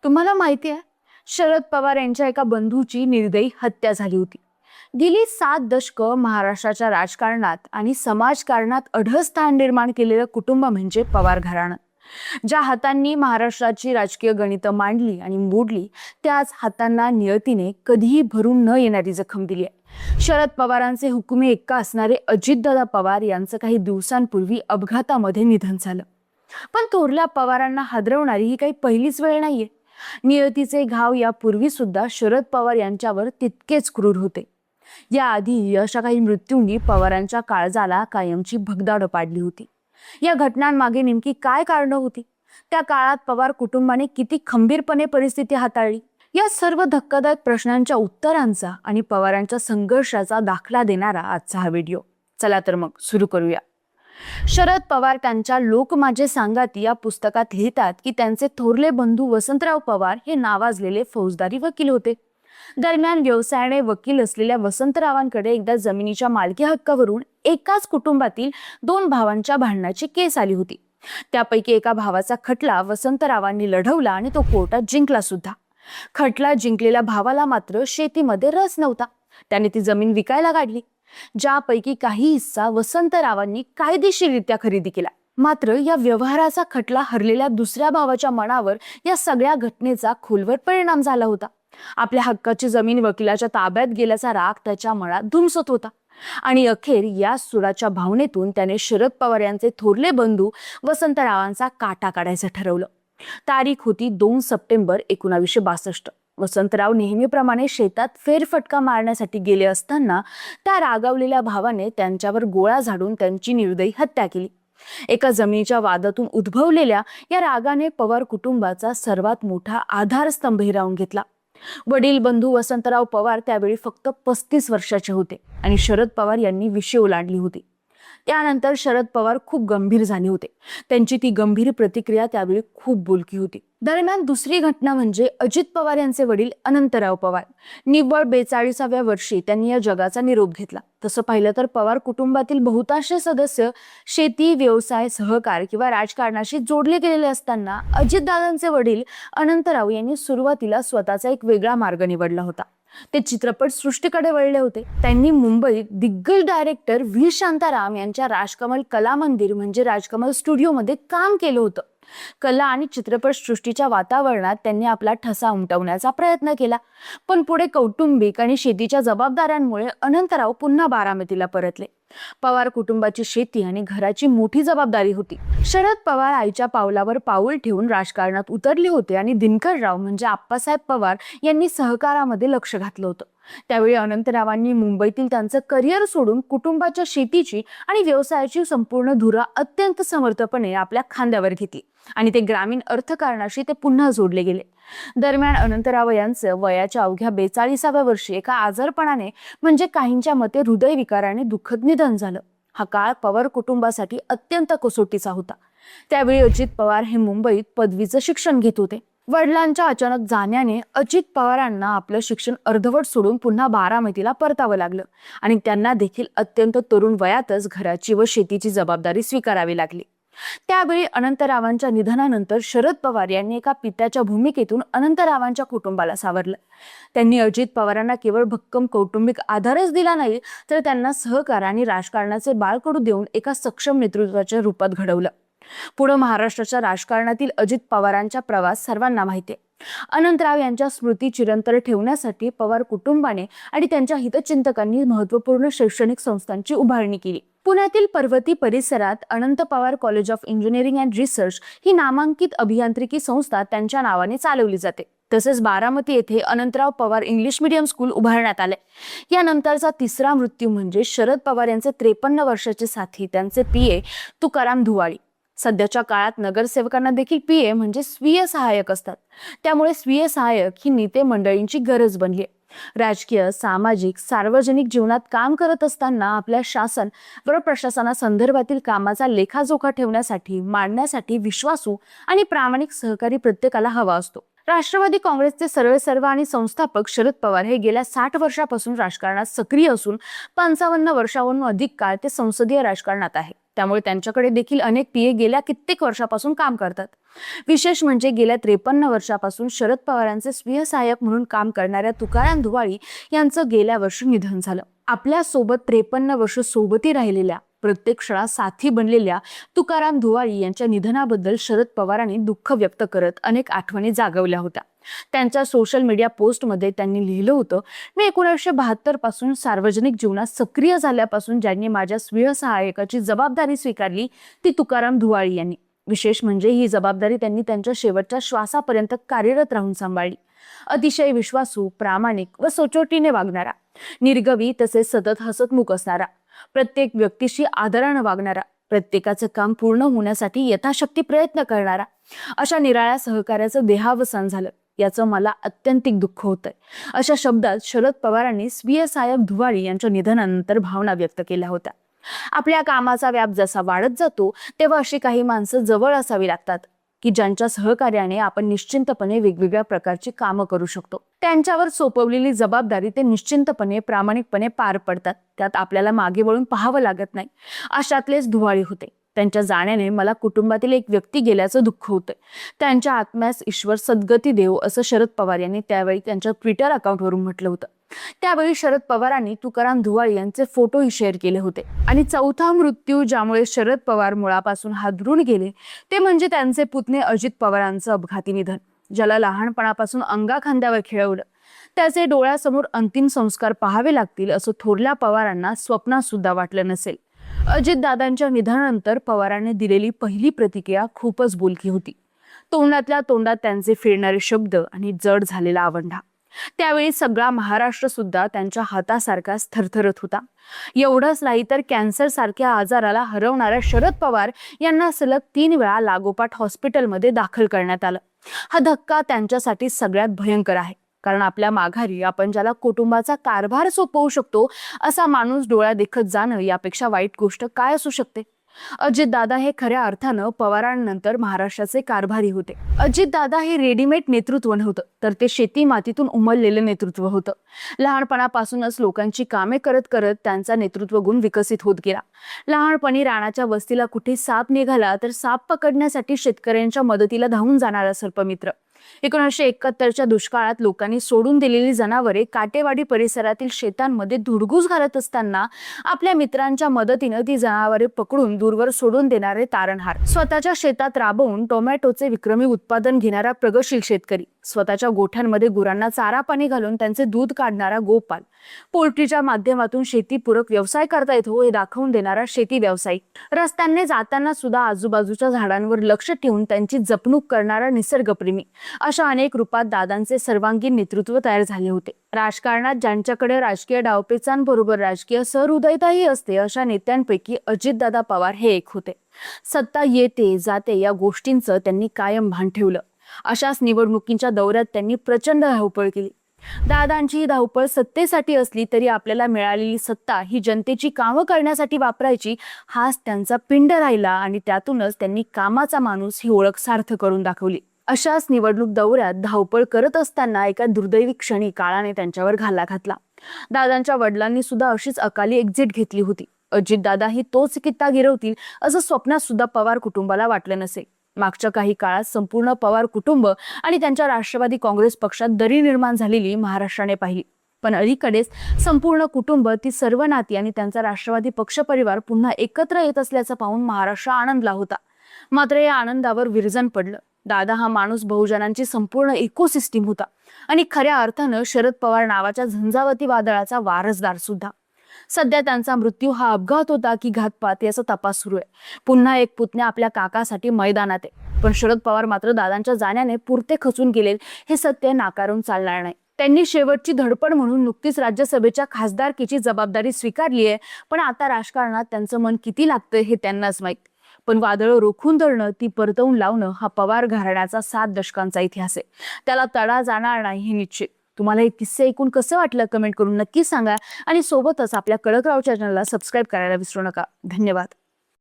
तुम्हाला माहिती आहे, शरद पवार यांच्या एका बंधूची निर्दयी हत्या झाली होती. गेली 7 दशकं महाराष्ट्राच्या राजकारणात आणि समाजकारणात अढळ स्थान निर्माण केलेलं कुटुंब म्हणजे पवार घराणं. ज्या हातांनी महाराष्ट्राची राजकीय गणितं मांडली आणि मोडली, त्याच हातांना नियतीने कधीही भरून न येणारी जखम दिली आहे. शरद पवारांचे हुकुमी एक्का असणारे अजितदादा पवार यांचं काही दिवसांपूर्वी अपघातामध्ये निधन झालं. पण थोरल्या पवारांना हादरवणारी ही काही पहिलीच वेळ नाहीये. नियतीचे घाव यापूर्वी सुद्धा शरद पवार यांच्यावर तितकेच क्रूर होते. याआधी अशा काही मृत्यूंनी पवारांच्या काळजाला कायमची भगदाड पाडली होती. या घटनांमागे नेमकी काय कारणं होती? त्या काळात पवार कुटुंबाने किती खंबीरपणे परिस्थिती हाताळली? या सर्व धक्कादायक प्रश्नांच्या उत्तरांचा आणि पवारांच्या संघर्षाचा दाखला देणारा आजचा हा व्हिडिओ. चला तर मग सुरू करूया. शरद पवार त्यांच्या लोक माझे सांगाती या पुस्तकात लिहितात की त्यांचे थोरले बंधू वसंतराव पवार हे नावाजलेले फौजदारी वकील होते. दरम्यान व्यवसायाने वकील असलेल्या वसंतरावांकडे एकदा जमिनीच्या मालकी हक्कावरून एकाच कुटुंबातील 2 भावांच्या भांडणाची केस आली होती. त्यापैकी एका भावाचा खटला वसंतरावांनी लढवला आणि तो कोर्टात जिंकला सुद्धा. खटला जिंकलेल्या भावाला मात्र शेतीमध्ये रस नव्हता. त्याने ती जमीन विकायला काढली, ज्यापैकी काही हिस्सा वसंतरावांनी कायदेशीररित्या खरेदी केला. मात्र या व्यवहाराचा खटला हरलेल्या दुसऱ्या भावाच्या मनावर या सगळ्या घटनेचा खोलवर परिणाम झाला होता. आपल्या हक्काची जमीन वकिलाच्या ताब्यात गेल्याचा राग त्याच्या मनात धुमसत होता आणि अखेर या सुडाच्या भावनेतून त्याने शरद पवार यांचे थोरले बंधू वसंतरावांचा काटा काढायचं ठरवलं. तारीख होती 2 सप्टेंबर 1962. वसंतराव नेहमीप्रमाणे शेतात फेरफटका मारण्यासाठी गेले असताना त्या रागावलेल्या भावाने त्यांच्यावर गोळा झाडून त्यांची निर्दयी हत्या केली. एका जमिनीच्या वादातून उद्भवलेल्या या रागाने पवार कुटुंबाचा सर्वात मोठा आधारस्तंभ हिरावून घेतला. वडील बंधू वसंतराव पवार त्यावेळी फक्त 35 वर्षाचे होते आणि शरद पवार यांनी विषय ओलांडली होती. त्यानंतर शरद पवार खूप गंभीर झाले होते. त्यांची ती गंभीर प्रतिक्रिया त्यावेळी खूप बोलकी होती. दरम्यान दुसरी घटना म्हणजे अजित पवार यांचे वडील अनंतराव पवार. निव्वळ 42व्या वर्षी त्यांनी या जगाचा निरोप घेतला. तसं पाहिलं तर पवार कुटुंबातील बहुतांश सदस्य शेती, व्यवसाय, सहकार किंवा राजकारणाशी जोडले गेलेले असताना अजितदादांचे वडील अनंतराव यांनी सुरुवातीला स्वतःचा एक वेगळा मार्ग निवडला होता. ते चित्रपट सृष्टीकडे वळले होते. त्यांनी मुंबईत दिग्गज डायरेक्टर व्ही शांताराम यांच्या राजकमल कला मंदिर म्हणजे राजकमल स्टुडिओमध्ये काम केलं होतं. कला आणि चित्रपट सृष्टीच्या वातावरणात त्यांनी आपला ठसा उमटवण्याचा प्रयत्न केला. पण पुढे कौटुंबिक आणि शेतीच्या जबाबदाऱ्यांमुळे अनंतराव पुन्हा बारामतीला परतले. पवार कुटुंबाची शेती आणि घराची मोठी जबाबदारी होती. शरद पवार आईच्या पावलावर पाऊल ठेवून राजकारणात उतरले होते आणि दिनकरराव म्हणजे आप्पासाहेब पवार यांनी सहकारामध्ये लक्ष घातलं होतं. त्यावेळी अनंतरावांनी मुंबईतील त्यांचं करिअर सोडून कुटुंबाच्या शेतीची आणि व्यवसायाची संपूर्ण धुरा अत्यंत समर्थपणे आपल्या खांद्यावर घेतली आणि ते ग्रामीण अर्थकारणाशी ते पुन्हा जोडले गेले. दरम्यान अनंतराव यांचं वयाच्या अवघ्या 42व्या वर्षी एका आजारपणाने म्हणजे काहींच्या मते हृदयविकाराने दुःखद निधन झालं. हा काळ पवार कुटुंबासाठी अत्यंत कसोटीचा होता. त्यावेळी अजित पवार हे मुंबईत पदवीचं शिक्षण घेत होते. वडिलांच्या अचानक जाण्याने अजित पवारांना आपलं शिक्षण अर्धवट सोडून पुन्हा बारामतीला परतावं लागलं आणि त्यांना देखील अत्यंत तरुण वयातच घराची व शेतीची जबाबदारी स्वीकारावी लागली. त्यावेळी अनंतरावांच्या निधनानंतर शरद पवार यांनी एका पित्याच्या भूमिकेतून अनंतरावांच्या कुटुंबाला सावरलं. त्यांनी अजित पवारांना केवळ भक्कम कौटुंबिक आधारच दिला नाही, तर त्यांना सहकार आणि राजकारणाचे बाळकडू देऊन एका सक्षम नेतृत्वाच्या रूपात घडवलं. पुढे महाराष्ट्राच्या राजकारणातील अजित पवारांचा प्रवास सर्वांना माहिती आहे. अनंतराव यांच्या स्मृती चिरंतर ठेवण्यासाठी पवार कुटुंबाने आणि त्यांच्या हितचिंतकांनी महत्त्वपूर्ण शैक्षणिक संस्थांची उभारणी केली. पुण्यातील पर्वती परिसरात Anant Pawar college of engineering and research ही नामांकित अभियांत्रिकी संस्था त्यांच्या नावाने चालवली जाते. तसेच बारामती येथे Anantrao Pawar English medium school उभारण्यात आले. यानंतरचा तिसरा मृत्यू म्हणजे शरद पवार यांचे 53 वर्षाचे साथी त्यांचे पीए तुकाराम धुवाळी. सध्याच्या काळात नगरसेवकांना देखील पीए म्हणजे स्वीय सहाय्यक असतात. त्यामुळे स्वीय सहाय्यक ही नेते मंडळींची गरज बनली आहे. राजकीय, सामाजिक, सार्वजनिक जीवनात काम करत असताना आपल्या शासन व प्रशासनासंदर्भातील कामाचा लेखाजोखा ठेवण्यासाठी, मांडण्यासाठी विश्वासू आणि प्रामाणिक सहकारी प्रत्येकाला हवा असतो. राष्ट्रवादी काँग्रेसचे सर्वेसर्वा आणि संस्थापक शरद पवार हे गेल्या 60 वर्षापासून राजकारणात सक्रिय असून 55 वर्षांहून अधिक काळ ते संसदीय राजकारणात आहे. त्यामुळे त्यांच्याकडे देखील अनेक पीए गेल्या कित्येक वर्षापासून काम करतात. विशेष म्हणजे गेल्या 53 वर्षापासून शरद पवारांचे स्वीय सहाय्यक म्हणून काम करणाऱ्या तुकाराम धुवाळी यांचं गेल्या वर्षी निधन झालं. आपल्या सोबत 53 वर्ष सोबती राहिलेल्या, प्रत्येक क्षणात साथी बनलेल्या तुकाराम धुवाळी यांच्या निधनाबद्दल शरद पवारांनी दुःख व्यक्त करत अनेक आठवणी जागवल्या होत्या. त्यांच्या सोशल मीडिया पोस्टमध्ये त्यांनी लिहिलं होतं, मी 1972 पासून सार्वजनिक जीवनात सक्रिय झाल्यापासून ज्यांनी माझ्या स्वीय सहाय्यकाची जबाबदारी स्वीकारली ती तुकाराम धुवाळी यांनी. विशेष म्हणजे ही जबाबदारी त्यांनी त्यांच्या शेवटच्या श्वासापर्यंत कार्यरत राहून सांभाळली. अतिशय विश्वासू, प्रामाणिक व सचोटीने वागणारा, निर्गवी तसेच सतत हसतमुख असणारा, प्रत्येक व्यक्तीशी आदरानं वागणारा, प्रत्येकाचं काम पूर्ण होण्यासाठी यथाशक्ती प्रयत्न करणारा, अशा निराळ्या सहकार्याचं देहावसान झालं याचं मला अत्यंतिक दुःख होतंय. अशा शब्दात शरद पवारांनी स्वीय सहाय्यक धुवाळी यांच्या निधनानंतर भावना व्यक्त केल्या होत्या. आपल्या कामाचा व्याप जसा वाढत जातो तेव्हा अशी काही माणसं जवळ असावी लागतात की ज्यांच्या सहकार्याने आपण निश्चिंतपणे वेगवेगळ्या प्रकारची कामं करू शकतो. त्यांच्यावर सोपवलेली जबाबदारी ते निश्चिंतपणे, प्रामाणिकपणे पार पडतात. त्यात आपल्याला मागे वळून पाहावं लागत नाही. अशातलेच धुवाळी होते. त्यांच्या जाण्याने मला कुटुंबातील एक व्यक्ती गेल्याचं दुःख होतंय. त्यांच्या आत्म्यास ईश्वर सद्गती देव, असं शरद पवार यांनी त्यावेळी त्यांच्या ट्विटर अकाउंटवरून म्हटलं होतं. त्यावेळी शरद पवारांनी तुकाराम धुवाळी यांचे फोटोही शेअर केले होते. आणि चौथा मृत्यू ज्यामुळे शरद पवार मुळापासून हादरून गेले ते म्हणजे त्यांचे पुतणे अजित पवारांचं अपघाती निधन. ज्याला लहानपणापासून अंगाखांद्यावर खेळवलं, त्याचे डोळ्यासमोर अंतिम संस्कार पाहावे लागतील असं थोरल्या पवारांना स्वप्नात सुद्धा वाटलं नसेल. अजितदादांच्या निधनानंतर पवारांनी दिलेली पहिली प्रतिक्रिया खूपच बोलकी होती. तोंडातल्या तोंडात त्यांचे फिरणारे शब्द आणि जड झालेला आवंढा. त्यावेळी सगळा महाराष्ट्र सुद्धा त्यांच्या हातासारखाच थरथरत होता. एवढंच नाही तर कॅन्सर सारख्या आजाराला हरवणाऱ्या शरद पवार यांना सलग 3 वेळा लागोपाठ हॉस्पिटलमध्ये दाखल करण्यात आलं. हा धक्का त्यांच्यासाठी सगळ्यात भयंकर आहे. कारण आपल्या माघारी आपण ज्याला कुटुंबाचा कारभार सोपवू शकतो असा माणूस डोळ्या देखत जाणं यापेक्षा वाईट गोष्ट काय असू शकते. अजितदादा हे खऱ्या अर्थानं पवारांनंतर महाराष्ट्राचे कारभारी होते. अजितदादा हे रेडीमेड नेतृत्व नव्हतं, तर ते शेती मातीतून उमललेलं नेतृत्व होतं. लहानपणापासूनच लोकांची कामे करत करत त्यांचा नेतृत्व गुण विकसित होत गेला. लहानपणी राणाच्या वस्तीला कुठे साप निघाला तर साप पकडण्यासाठी शेतकऱ्यांच्या मदतीला धावून जाणारा सर्पमित्र. 1971च्या दुष्काळात लोकांनी सोडून दिलेली जनावरे काटेवाडी परिसरातील शेतांमध्ये धुडगूस घालत असताना आपल्या मित्रांच्या मदतीनं ती जनावरे पकडून दूरवर सोडून देणारे तारणहार. स्वतःच्या शेतात राबवून टोमॅटोचे विक्रमी उत्पादन घेणारा प्रगतशील शेतकरी. स्वतःच्या गोठ्यांमध्ये गुरांना चारा पाणी घालून त्यांचे दूध काढणारा गोपाल. पोल्ट्रीच्या माध्यमातून शेतीपूरक व्यवसाय करता येतो हे दाखवून देणारा शेती व्यावसायिक. रस्त्याने जाताना सुद्धा आजूबाजूच्या झाडांवर लक्ष ठेवून त्यांची जपणूक करणारा निसर्गप्रेमी. अशा अनेक रूपात दादांचे सर्वांगीण नेतृत्व तयार झाले होते. राजकारणात ज्यांच्याकडे राजकीय डावपेचांबरोबर राजकीय सहृदयताही असते अशा नेत्यांपैकी अजितदादा पवार हे एक होते. सत्ता येते जाते या गोष्टींचं त्यांनी कायम भान ठेवलं. अशाच निवडणुकींच्या दौऱ्यात त्यांनी प्रचंड धावपळ केली. दादांची धावपळ सत्तेसाठी असली तरी आपल्याला मिळालेली सत्ता ही जनतेची कामं करण्यासाठी वापरायची हाच त्यांचा पिंड राहिला आणि त्यातूनच त्यांनी कामाचा माणूस ही ओळख सार्थ करून दाखवली. अशाच निवडणूक दौऱ्यात धावपळ करत असताना एका दुर्दैवी क्षणी काळाने त्यांच्यावर घाला घातला. दादांच्या वडिलांनी सुद्धा अशीच अकाली एक्झिट घेतली होती. अजितदादा ही तोच कित्ता गिरवतील असं स्वप्नात सुद्धा पवार कुटुंबाला वाटलं नसेल. मागच्या काही काळात संपूर्ण पवार कुटुंब आणि त्यांच्या राष्ट्रवादी काँग्रेस पक्षात दरी निर्माण झालेली महाराष्ट्राने पाहिली. पण अलीकडेच संपूर्ण कुटुंब, ती सर्व नाती आणि त्यांचा राष्ट्रवादी पक्ष परिवार पुन्हा एकत्र येत असल्याचं पाहून महाराष्ट्र आनंदला होता. मात्र या आनंदावर विरजण पडलं. दादा हा माणूस बहुजनांची संपूर्ण इकोसिस्टीम होता आणि खऱ्या अर्थानं शरद पवार नावाच्या झंझावती वादळाचा वारसदार सुद्धा. सध्या त्यांचा मृत्यू हा अपघात होता की घातपात याचा तपास सुरू आहे. पुन्हा एक पुतण्या आपल्या काकासाठी मैदानात आहे. पण शरद पवार मात्र दादांच्या जाण्याने पुरते खचून गेले हे सत्य नाकारून चालणार नाही. त्यांनी शेवटची धडपड म्हणून नुकतीच राज्यसभेच्या खासदारकीची जबाबदारी स्वीकारली आहे. पण आता राजकारणात त्यांचं मन किती लागतंय हे त्यांनाच माहित. पण वादळं रोखून धरणं, ती परतवून लावणं हा पवार घराण्याचा 7 दशकांचा इतिहास आहे. त्याला तडा जाणार नाही हे निश्चित. तुम्हाला हे किस्से ऐकून कसं वाटलं कमेंट करून नक्की सांगा आणि सोबतच आपल्या कडकराव चॅनलला सबस्क्राईब करायला विसरू नका. धन्यवाद.